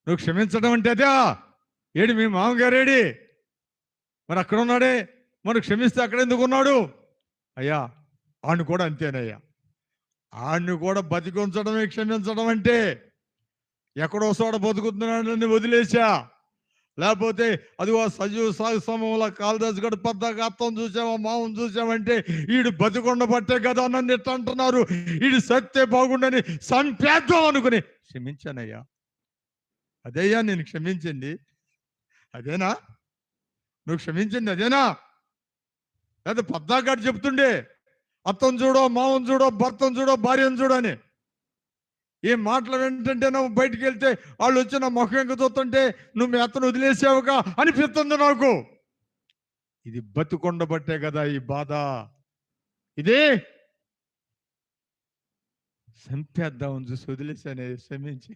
నువ్వు క్షమించడం అంటే అదే. ఏడి మీ మామగారేడి? మరి అక్కడ ఉన్నాడే, మరి క్షమిస్తే అక్కడ ఎందుకు ఉన్నాడు? అయ్యా ఆడిని కూడా అంతేనయ్యా, ఆడిని కూడా బతికించడమే క్షమించడం అంటే. ఎక్కడో చోట బతుకుతున్నాడని వదిలేసా, లేకపోతే అది సజీవ సాగు సమయంలో కాళదాసు గడు పెద్ద అత్తం చూసావా, మామని చూసామంటే ఈడు బతికొండ పట్టే కదా నన్ను ఎట్లా అంటున్నారు, ఈడు సత్తే బాగుండని సంపేద్దాం అనుకుని క్షమించానయ్యా. అదేయ్యా నేను క్షమించింది, అదేనా నువ్వు క్షమించింది? అదేనా? లేదా పద్దాగాడు చెప్తుండే అత్తను చూడో, మామను చూడో, భర్తను చూడో, భార్యను చూడని. ఏ మాటలు ఏంటంటే నువ్వు బయటికి వెళ్తే వాళ్ళు వచ్చి నా ముఖం ఎంక చూస్తుంటే నువ్వు మీ అత్తను వదిలేసావుగా అనిపిస్తుంది నాకు. ఇది బతుకొండబట్టే కదా ఈ బాధ. ఇది చంపేద్దామని చూసి వదిలేసానే, క్షమించి.